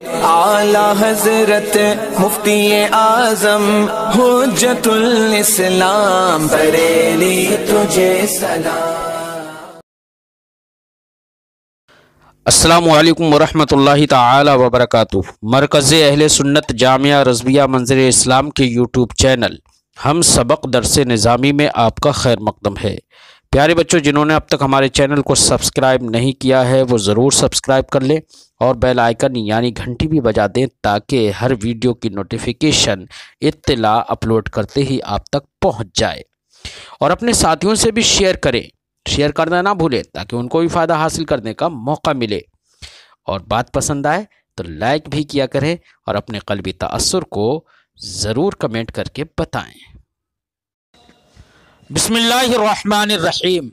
اعلی حضرت مفتی اعظم حجت الاسلام بریلی تجھے سلام۔ السلام علیکم ورحمۃ اللہ تعالی وبرکاتہ۔ مرکز اہل سنت جامعہ رضویہ منظر اسلام کے یوٹیوب چینل ہم سبق درس نظامی میں آپ کا خیر مقدم ہے۔ پیارے بچوں، جنہوں نے اب تک ہمارے چینل کو سبسکرائب نہیں کیا ہے وہ ضرور سبسکرائب کر لیں اور بیل آئیکن یعنی گھنٹی بھی بجا دیں تاکہ ہر ویڈیو کی نوٹیفیکیشن اطلاع اپلوڈ کرتے ہی آپ تک پہنچ جائے، اور اپنے ساتھیوں سے بھی شیئر کریں، شیئر کرنا نہ بھولیں تاکہ ان کو بھی فائدہ حاصل کرنے کا موقع ملے، اور بات پسند آئے تو لائک بھی کیا کریں اور اپنے قلبی تأثر کو ضرور کمنٹ کر کے بتائیں۔ بسم اللہ الرحمن الرحیم۔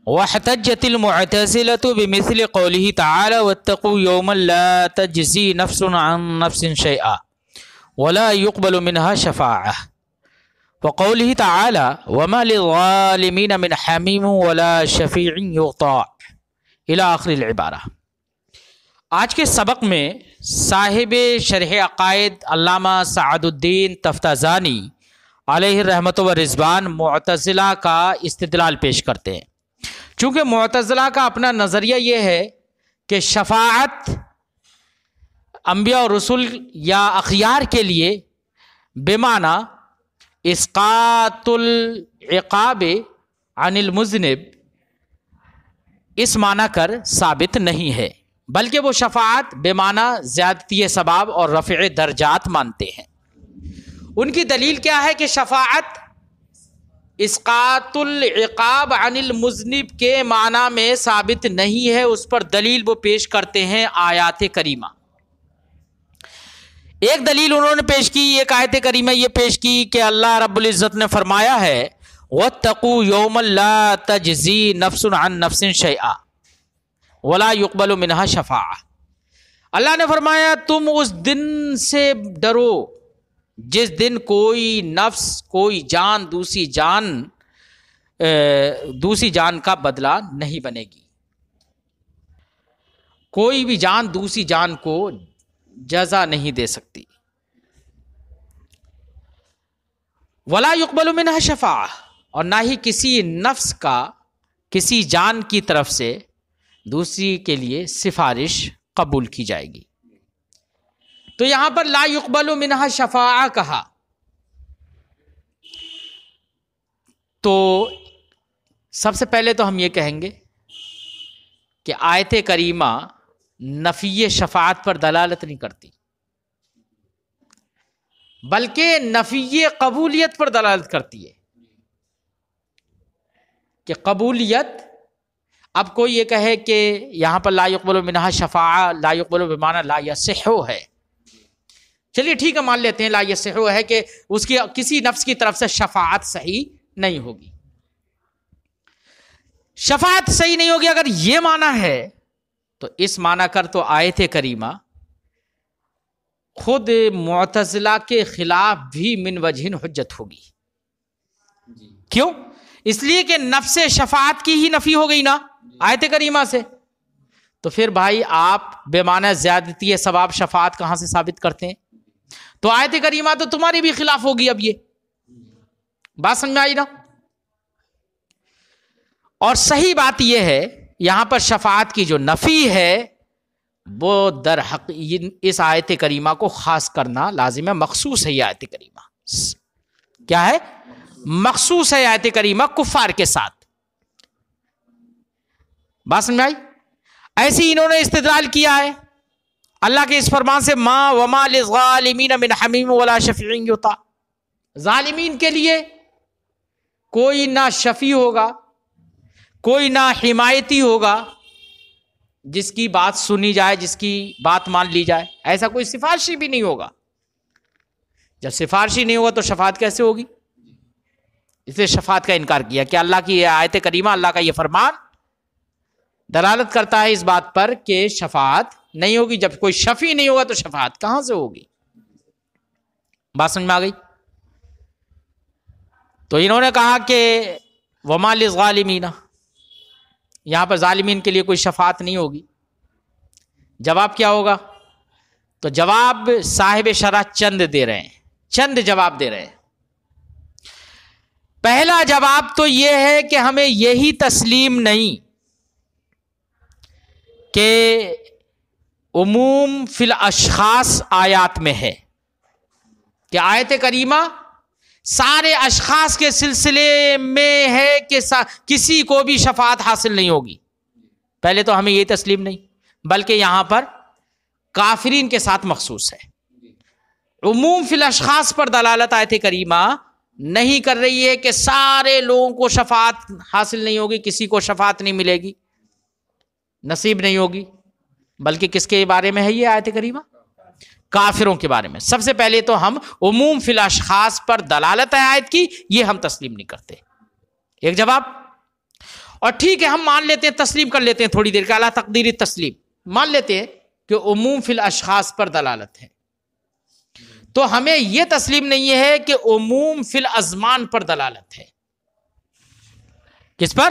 واحتجت المعتزلة بمثل قوله تعالى واتقوا يوما لا تجزي نفس عن نفس شيئا ولا يقبل منها شفاعة، وقوله تعالى وما للظالمين من حميم ولا شفيع يطاع الى آخر العبارہ۔ آج کے سبق میں صاحب شرح عقائد علامہ سعد الدین تفتازانی علیہ رحمت و رضوان معتزلہ کا استدلال پیش کرتے ہیں۔ چونکہ معتزلہ کا اپنا نظریہ یہ ہے کہ شفاعت انبیاء اور رسول یا اخیار کے لیے بمعنی اسقاط العقاب عن المذنب اس معنی کر ثابت نہیں ہے، بلکہ وہ شفاعت بمعنی زیادتی ثواب اور رفع درجات مانتے ہیں۔ ان کی دلیل کیا ہے کہ شفاعت اسقاط العقاب عن المذنب کے معنی میں ثابت نہیں ہے، اس پر دلیل وہ پیش کرتے ہیں آیات کریمہ۔ ایک دلیل انہوں نے پیش کی، ایک آیت کریمہ یہ پیش کی کہ اللہ رب العزت نے فرمایا ہے وَاتَّقُوا يَوْمًا لَا تَجْزِي نَفْسٌ عَن نَفْسٍ شَيْئًا وَلَا يُقْبَلُ مِنْهَا شَفَاعَةٌ۔ اللہ نے فرمایا تم اس دن سے ڈرو جس دن کوئی نفس، کوئی جان دوسری جان کا بدلہ نہیں بنے گی، کوئی بھی جان دوسری جان کو جزا نہیں دے سکتی۔ ولا يقبل منها شفاعہ، اور نہ ہی کسی نفس کا کسی جان کی طرف سے دوسری کے لیے سفارش قبول کی جائے گی۔ تو یہاں پر لا يقبل منها شفاعہ کہا، تو سب سے پہلے تو ہم یہ کہیں گے کہ آیت کریمہ نفی شفاعت پر دلالت نہیں کرتی، بلکہ نفی قبولیت پر دلالت کرتی ہے کہ قبولیت۔ اب کوئی یہ کہے کہ یہاں پر لا يقبل منها شفاعہ لا يقبل بمعنی لا يصح ہے، چلیے ٹھیک ہے، مان لیتے ہیں لا يصح ہے کہ اس کی کسی نفس کی طرف سے شفاعت صحیح نہیں ہوگی۔ شفاعت صحیح نہیں ہوگی اگر یہ معنی ہے تو اس معنی کر تو آیت کریمہ خود معتزلہ کے خلاف بھی من وجہ حجت ہوگی۔ کیوں؟ اس لیے کہ نفس شفاعت کی ہی نفی ہو گئی نا آیت کریمہ سے، تو پھر بھائی آپ بے معنی زیادتی ثواب شفاعت کہاں سے ثابت کرتے ہیں؟ تو آیت کریمہ تو تمہاری بھی خلاف ہوگی۔ اب یہ بات سمجھ میں آئی نا؟ اور صحیح بات یہ ہے یہاں پر شفاعت کی جو نفی ہے وہ در حق اس آیت کریمہ کو خاص کرنا لازم ہے، مخصوص ہے یہ آیت کریمہ۔ کیا ہے؟ مخصوص ہے آیت کریمہ کفار کے ساتھ۔ بات سمجھ میں آئی؟ ایسے ہی انہوں نے استدلال کیا ہے اللہ کے اس فرمان سے ما وما للظالمین من حمیم ولا شفیع یطاع، ظالمین کے لیے کوئی نہ شفیع ہوگا، کوئی نہ حمایتی ہوگا جس کی بات سنی جائے، جس کی بات مان لی جائے، ایسا کوئی سفارشی بھی نہیں ہوگا۔ جب سفارشی نہیں ہوگا تو شفاعت کیسے ہوگی؟ اس لیے شفاعت کا انکار کیا کہ اللہ کی یہ آیت کریمہ، اللہ کا یہ فرمان دلالت کرتا ہے اس بات پر کہ شفاعت نہیں ہوگی۔ جب کوئی شفیع نہیں ہوگا تو شفاعت کہاں سے ہوگی؟ بات سمجھ میں آ گئی؟ تو انہوں نے کہا کہ وما للظالمین، یہاں پر ظالمین کے لیے کوئی شفاعت نہیں ہوگی۔ جواب کیا ہوگا؟ تو جواب صاحب شرح چند دے رہے ہیں، چند جواب دے رہے ہیں۔ پہلا جواب تو یہ ہے کہ ہمیں یہی تسلیم نہیں کہ عموم فی الاشخاص آیات میں ہے، کہ آیت کریمہ سارے اشخاص کے سلسلے میں ہے کہ کسی کو بھی شفاعت حاصل نہیں ہوگی۔ پہلے تو ہمیں یہ تسلیم نہیں، بلکہ یہاں پر کافرین کے ساتھ مخصوص ہے۔ عموم فی الاشخاص پر دلالت آیت کریمہ نہیں کر رہی ہے کہ سارے لوگوں کو شفاعت حاصل نہیں ہوگی، کسی کو شفاعت نہیں ملے گی، نصیب نہیں ہوگی، بلکہ کس کے بارے میں ہے یہ آیت کریمہ؟ کافروں کے بارے میں۔ سب سے پہلے تو ہم عموم فی الاشخاص پر دلالت آیت کی یہ ہم تسلیم نہیں کرتے، ایک جواب۔ اور ٹھیک ہے، ہم مان لیتے ہیں، تسلیم کر لیتے ہیں تھوڑی دیر کا، اللہ تقدیری تسلیم مان لیتے ہیں کہ عموم فی الاشخاص پر دلالت ہے، تو ہمیں یہ تسلیم نہیں ہے کہ عموم فی الازمان پر دلالت ہے۔ کس پر؟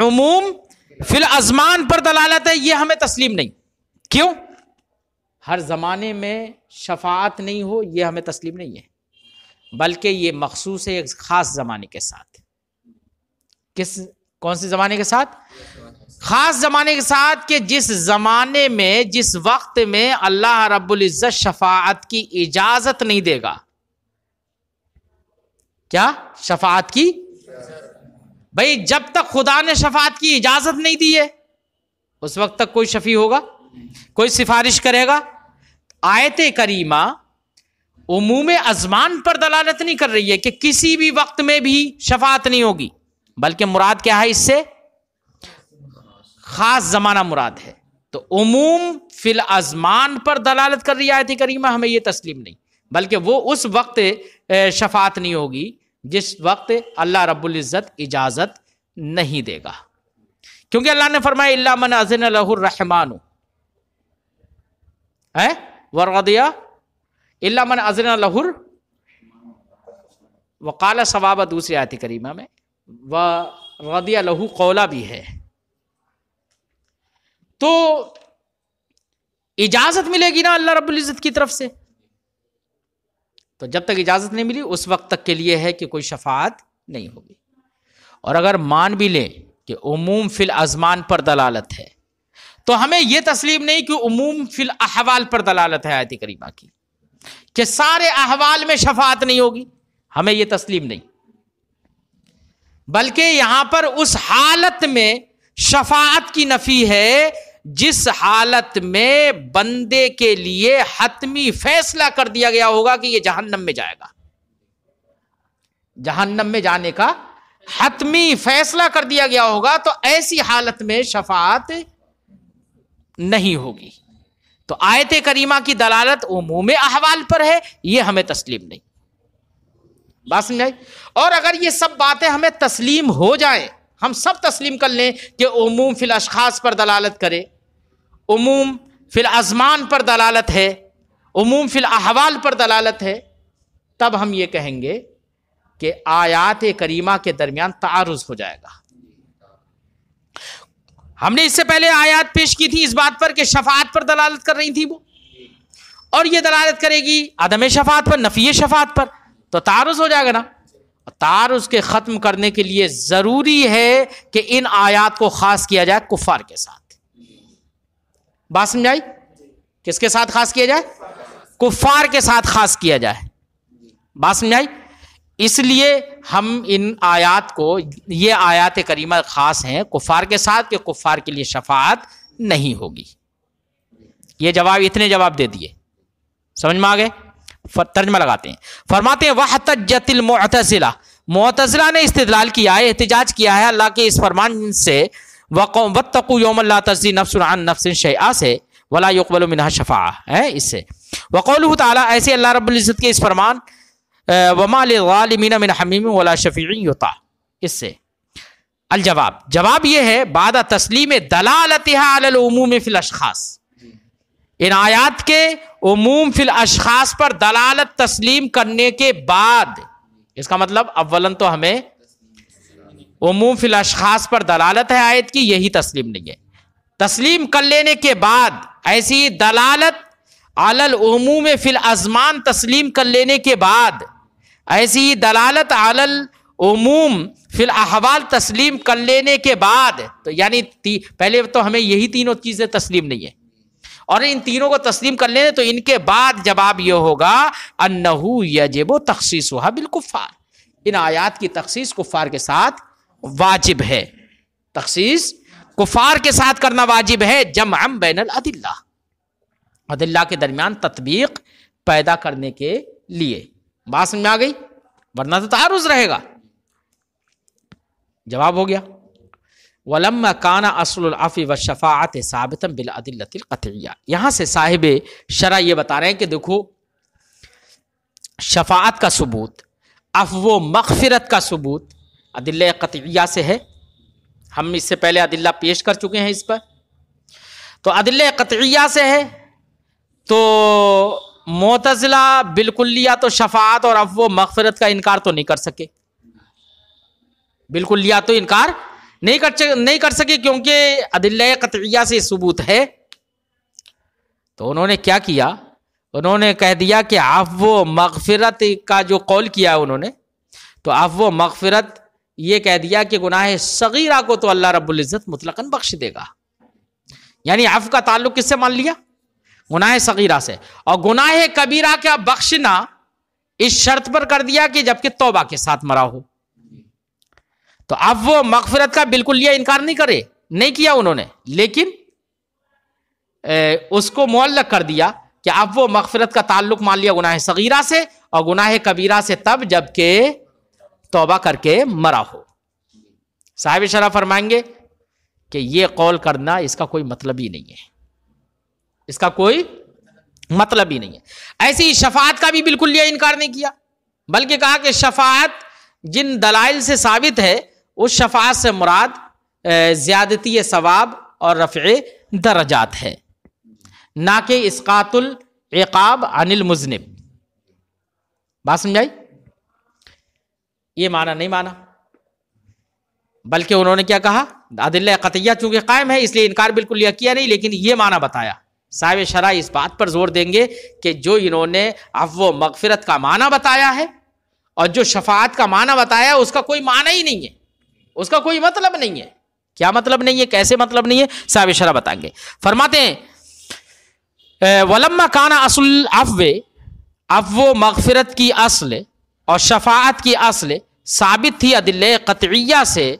عموم فی الازمان پر دلالت ہے، یہ ہمیں تسلیم نہیں۔ کیوں؟ ہر زمانے میں شفاعت نہیں ہو یہ ہمیں تسلیم نہیں ہے، بلکہ یہ مخصوص ہے ایک خاص زمانے کے ساتھ۔ کون سے زمانے کے ساتھ؟ خاص زمانے کے ساتھ، کہ جس زمانے میں، جس وقت میں اللہ رب العزت شفاعت کی اجازت نہیں دے گا۔ کیا؟ شفاعت کی، بھئی جب تک خدا نے شفاعت کی اجازت نہیں دی ہے اس وقت تک کوئی شفیع ہوگا، کوئی سفارش کرے گا؟ آیت کریمہ عموم ازمان پر دلالت نہیں کر رہی ہے کہ کسی بھی وقت میں بھی شفاعت نہیں ہوگی، بلکہ مراد کیا ہے اس سے؟ خاص زمانہ مراد ہے۔ تو عموم فی الازمان پر دلالت کر رہی ہے آیت کریمہ، ہمیں یہ تسلیم نہیں، بلکہ وہ اس وقت شفاعت نہیں ہوگی جس وقت اللہ رب العزت اجازت نہیں دے گا، کیونکہ اللہ نے فرمایا الا من اذن له الرحمن ورضی الا من اذن له، وقال ثواب دوسری آیت کریمہ میں ورضی له قولا بھی ہے۔ تو اجازت ملے گی نا اللہ رب العزت کی طرف سے، تو جب تک اجازت نہیں ملی اس وقت تک کے لیے ہے کہ کوئی شفاعت نہیں ہوگی۔ اور اگر مان بھی لیں کہ عموم فی الازمان پر دلالت ہے، تو ہمیں یہ تسلیم نہیں کہ عموم فی الاحوال پر دلالت ہے آیت کریمہ کی، کہ سارے احوال میں شفاعت نہیں ہوگی، ہمیں یہ تسلیم نہیں، بلکہ یہاں پر اس حالت میں شفاعت کی نفی ہے جس حالت میں بندے کے لیے حتمی فیصلہ کر دیا گیا ہوگا کہ یہ جہنم میں جائے گا، جہنم میں جانے کا حتمی فیصلہ کر دیا گیا ہوگا، تو ایسی حالت میں شفاعت نہیں ہوگی۔ تو آیت کریمہ کی دلالت عموم احوال پر ہے، یہ ہمیں تسلیم نہیں۔ بات سمجھائی؟ اور اگر یہ سب باتیں ہمیں تسلیم ہو جائیں، ہم سب تسلیم کر لیں کہ عموم فی الاشخاص پر دلالت کرے، عموم فی الازمان پر دلالت ہے، عموم فی الاحوال پر دلالت ہے، تب ہم یہ کہیں گے کہ آیات کریمہ کے درمیان تعارض ہو جائے گا۔ ہم نے اس سے پہلے آیات پیش کی تھی اس بات پر کہ شفاعت پر دلالت کر رہی تھی وہ، اور یہ دلالت کرے گی عدم شفاعت پر، نفی شفاعت پر، تو تعارض ہو جائے گا نا۔ تعارض کے ختم کرنے کے لیے ضروری ہے کہ ان آیات کو خاص کیا جائے کفار کے ساتھ۔ بات سمجھائی؟ کس کے ساتھ خاص کیا جائے؟ کفار کے ساتھ خاص کیا جائے۔ بات سمجھائی؟ اس لیے ہم ان آیات کو، یہ آیات کریمہ خاص ہیں کفار کے ساتھ کہ کفار کے لیے شفاعت نہیں ہوگی۔ یہ جواب، اتنے جواب دے دیے، سمجھ میں آ گئے؟ ترجمہ لگاتے ہیں، فرماتے ہیں وَحْتَجَّتِ الْمُعْتَزِلَةُ، معتزلہ نے استدلال کیا ہے، احتجاج کیا ہے اللہ کے اس فرمان سے، وَاتَّقُوا يَوْمًا لَا تَجْزِي نَفْسٌ عَن نَفْسٍ شَيْئًا سے، وَلَا يُقْبَلُ مِنْهَا شَفَاعَةٌ ہے اس سے، وَقَوْلُهُ تعالیٰ، ایسے اللہ رب العزت کے اس فرمان وَمَا لِلظَّالِمِينَ مِنْ حَمِيمٍ وَلَا شَفِيعٍ يُطَاعُ، اس سے الجواب، جواب یہ ہے بعد تسلیم دلالتها علی العموم فی الاشخاص، ان آیات کے عموم فی الاشخاص پر دلالت تسلیم کرنے کے بعد، اس کا مطلب اولاً تو ہمیں عموم فی الاشخاص پر دلالت ہے آیت کی، یہی تسلیم نہیں ہے، تسلیم کر لینے کے بعد ایسی دلالت علی العموم فی الازمان تسلیم کر لینے کے بعد ایسی دلالت علی العموم فی الاحوال تسلیم کر لینے کے بعد تو یعنی پہلے تو ہمیں یہی تینوں چیزیں تسلیم نہیں ہے اور ان تینوں کو تسلیم کر لینے تو ان کے بعد جواب یہ ہوگا انہو یجب تخصیصها بالکفار، ان آیات کی تخصیص کفار کے ساتھ واجب ہے، تخصیص کفار کے ساتھ کرنا واجب ہے، جمعا بین الادلہ، ادلہ کے درمیان تطبیق پیدا کرنے کے لیے۔ بات سمجھ میں آ گئی؟ ورنہ تو تعارض رہے گا۔ جواب ہو گیا وَلَمَّا كَانَ أَصْلُ الْعَفْوِ وَالشَّفَاعَةِ ثَابِتًا بِالْأَدِلَّةِ الْقَطْعِيَّةِ، یہاں سے صاحب شرح یہ بتا رہے ہیں کہ دیکھو شفاعت کا ثبوت، عفو و مغفرت کا ثبوت ادلہ قطعیہ سے ہے، ہم اس سے پہلے ادلہ پیش کر چکے ہیں اس پر، تو ادلہ قطعیہ سے ہے، تو معتزلہ بالکلیہ تو شفاعت اور عفو و مغفرت کا انکار تو نہیں کر سکے، بالکلیہ تو انکار نہیں کر سکے کیونکہ ادلہ قطعیہ سے ثبوت ہے۔ تو انہوں نے کیا کیا، انہوں نے کہہ دیا کہ عفو و مغفرت کا جو قول کیا ہے انہوں نے، تو عفو و مغفرت یہ کہہ دیا کہ گناہ صغیرہ کو تو اللہ رب العزت مطلقاً بخش دے گا، یعنی عفو کا تعلق کس سے مان لیا؟ گناہ صغیرہ سے، اور گناہ کبیرہ کا بخشنا اس شرط پر کر دیا کہ جبکہ توبہ کے ساتھ مرا ہو۔ تو اب وہ مغفرت کا بالکل یہ انکار نہیں کیا انہوں نے، لیکن اس کو معلق کر دیا کہ اب وہ مغفرت کا تعلق مان لیا گناہ صغیرہ سے اور گناہ کبیرہ سے تب جبکہ توبہ کر کے مرا ہو۔ صاحب شرح فرمائیں گے کہ یہ قول کرنا اس کا کوئی مطلب ہی نہیں ہے، اس کا کوئی مطلب ہی نہیں ہے۔ ایسی ہی شفاعت کا بھی بالکل یہ انکار نہیں کیا، بلکہ کہا کہ شفاعت جن دلائل سے ثابت ہے اس شفاعت سے مراد زیادتی ثواب اور رفع درجات ہے، نہ کہ اسقاط العقاب عن المذنب۔ بات سمجھائی؟ یہ معنی نہیں مانا، بلکہ انہوں نے کیا کہا، ادلہ قطعیہ چونکہ قائم ہے اس لیے انکار بالکل یہ کیا نہیں، لیکن یہ معنی بتایا۔ صاحب شرح اس بات پر زور دیں گے کہ جو انہوں نے عفو و مغفرت کا معنی بتایا ہے اور جو شفاعت کا معنی بتایا اس کا کوئی معنی ہی نہیں ہے، اس کا کوئی مطلب نہیں ہے۔ کیا مطلب نہیں ہے، کیسے مطلب نہیں ہے؟ صاحب شرح بتائیں گے۔ فرماتے ہیں وَلَمَّا كَانَ أَصْلُ الْعَفْوِ، عفو مغفرت کی اصل اور شفاعت کی اصل ثابت تھی ادلہ قطعیہ سے،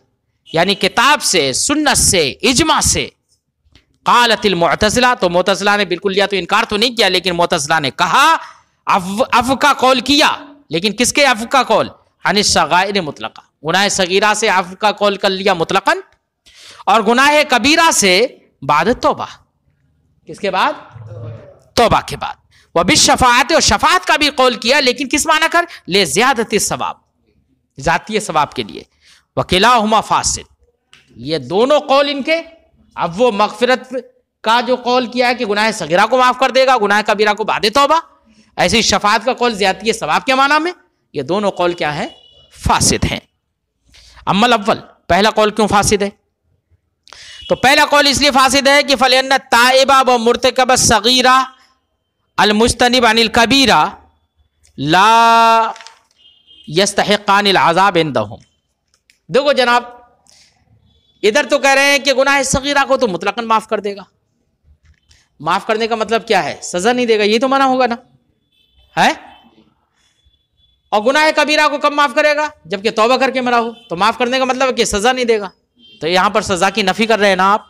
یعنی کتاب سے، سنت سے، اجماع سے۔ قالت المعتزلہ، تو معتزلہ نے بالکل لیا تو انکار تو نہیں کیا، لیکن معتزلہ نے کہا عفو کا قول کیا، لیکن کس کے عفو کا قول؟ عن الصغائر مطلقہ، گناہ صغیرہ سے عفو کا قول کر لیا مطلقاً، اور گناہ کبیرہ سے بعد توبہ، کس کے بعد؟ توبہ کے بعد۔ وبالشفاعت، اور شفاعت کا بھی قول کیا لیکن کس معنی کر؟ لے زیادتی ثواب، ذاتی ثواب کے لیے۔ وکلاہما فاسد، یہ دونوں قول ان کے، اب وہ مغفرت کا جو قول کیا ہے کہ گناہ صغیرہ کو معاف کر دے گا، گناہ کبیرہ کو بعد توبہ، ایسی شفاعت کا قول زیادتی ثواب کے معنی میں، یہ دونوں قول کیا ہیں؟ فاسد ہیں۔ اما الاول، پہلا قول کیوں فاسد ہے؟ تو پہلا قول اس لیے فاسد ہے کہ فَلِأَنَّ التَّائِبَ وَمُرْتَكِبَ الصَّغِيرَ المجتنب عن الكبیرہ لا یستحقان العذاب عندهم۔ دیکھو جناب، ادھر تو کہہ رہے ہیں کہ گناہ صغیرہ کو تو مطلقاً معاف کر دے گا، معاف کرنے کا مطلب کیا ہے؟ سزا نہیں دے گا، یہ تو منع ہوگا نا ہے، اور گناہ کبیرہ کو کب معاف کرے گا؟ جبکہ توبہ کر کے مرا ہو، تو معاف کرنے کا مطلب ہے کہ سزا نہیں دے گا، تو یہاں پر سزا کی نفی کر رہے ہیں نا آپ۔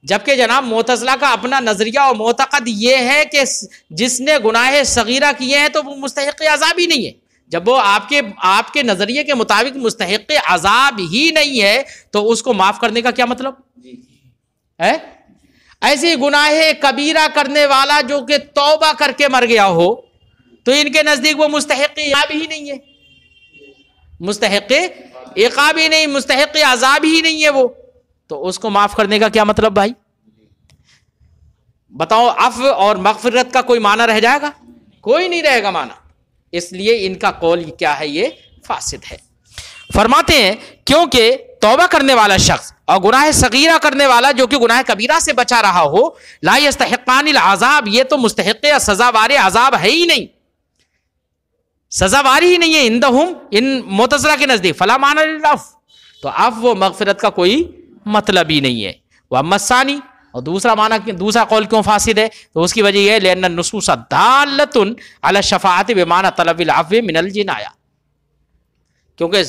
جبکہ جناب معتزلہ کا اپنا نظریہ اور معتقد یہ ہے کہ جس نے گناہ صغیرہ کیے ہیں تو وہ مستحق عذاب ہی نہیں ہے۔ جب وہ آپ کے نظریے کے مطابق مستحق عذاب ہی نہیں ہے تو اس کو معاف کرنے کا کیا مطلب ہے؟ ایسے گناہ کبیرہ کرنے والا جو کہ توبہ کر کے مر گیا ہو تو ان کے نزدیک وہ مستحق عذاب ہی نہیں ہے، مستحق عقاب ہی نہیں، مستحق عذاب ہی نہیں ہے وہ، تو اس کو معاف کرنے کا کیا مطلب بھائی؟ بتاؤ، عفو اور مغفرت کا کوئی معنی رہ جائے گا؟ کوئی نہیں رہے گا معنی، اس لیے ان کا قول کیا ہے؟ یہ فاسد ہے۔ فرماتے ہیں کیونکہ توبہ کرنے والا شخص اور گناہ صغیرہ کرنے والا جو کہ گناہ کبیرہ سے بچا رہا ہو، لا یستحقان العذاب، یہ تو مستحق سزاوار عذاب ہے ہی نہیں، سزاوار ہی نہیں ہے عندہم، ان معتزلہ کے نزدیک، فلا معنی للعفو، تو عفو و مغفرت کا کوئی مطلب ہی نہیں ہے۔ واما الثانی، اور دوسرا معنی، دوسرا قول کیوں فاسد ہے؟ تو اس کی وجہ یہ ہے لأن النصوص دالۃ علی الشفاعۃ بمعنی طلب العفو من الجنایہ، کیونکہ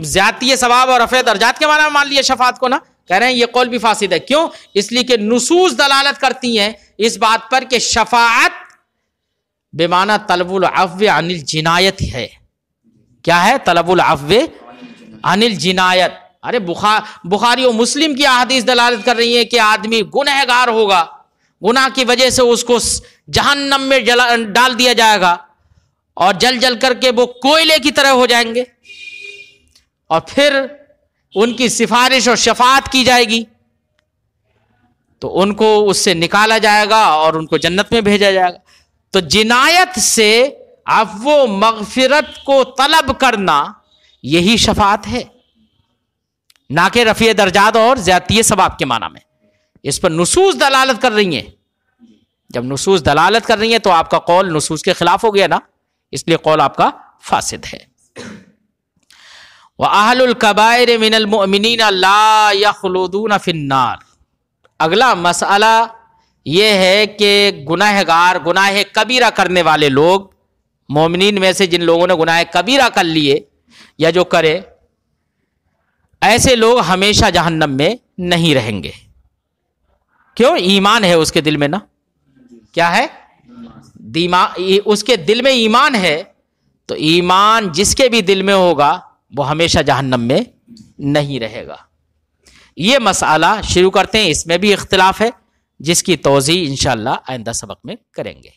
زیادتی ثواب اور رفع درجات کے معنی میں مان لیا شفاعت کو نا، کہہ رہے ہیں یہ قول بھی فاسد ہے۔ کیوں؟ اس لیے کہ نصوص دلالت کرتی ہیں اس بات پر کہ شفاعت بمعنی طلب العفو عن الجنایت ہے۔ کیا ہے؟ طلب العفو عن الجنایت۔ ارے بخاری و مسلم کی احادیث دلالت کر رہی ہیں کہ آدمی گنہگار ہوگا، گناہ کی وجہ سے اس کو جہنم میں ڈال دیا جائے گا، اور جل جل کر کے وہ کوئلے کی طرح ہو جائیں گے، اور پھر ان کی سفارش اور شفاعت کی جائے گی، تو ان کو اس سے نکالا جائے گا اور ان کو جنت میں بھیجا جائے گا۔ تو جنایت سے عفو مغفرت کو طلب کرنا یہی شفاعت ہے، نہ کہ رفع درجات اور زیادتی ثواب کے معنی میں۔ اس پر نصوص دلالت کر رہی ہیں، جب نصوص دلالت کر رہی ہیں تو آپ کا قول نصوص کے خلاف ہو گیا نا، اس لیے قول آپ کا فاسد ہے۔ وَأَهْلُ الْكَبَائِرِ مِنَ الْمُؤْمِنِينَ لَا يَخْلُدُونَ فِي النَّارِ، اگلا مسئلہ یہ ہے کہ گناہگار، گناہ کبیرہ کرنے والے لوگ، مومنین میں سے جن لوگوں نے گناہ کبیرہ کر لیے یا جو کرے، ایسے لوگ ہمیشہ جہنم میں نہیں رہیں گے۔ کیوں؟ ایمان ہے اس کے دل میں نا، کیا ہے؟ اس کے دل میں ایمان ہے، تو ایمان جس کے بھی دل میں ہوگا وہ ہمیشہ جہنم میں نہیں رہے گا۔ یہ مسئلہ شروع کرتے ہیں، اس میں بھی اختلاف ہے جس کی توضیح انشاءاللہ آئندہ سبق میں کریں گے۔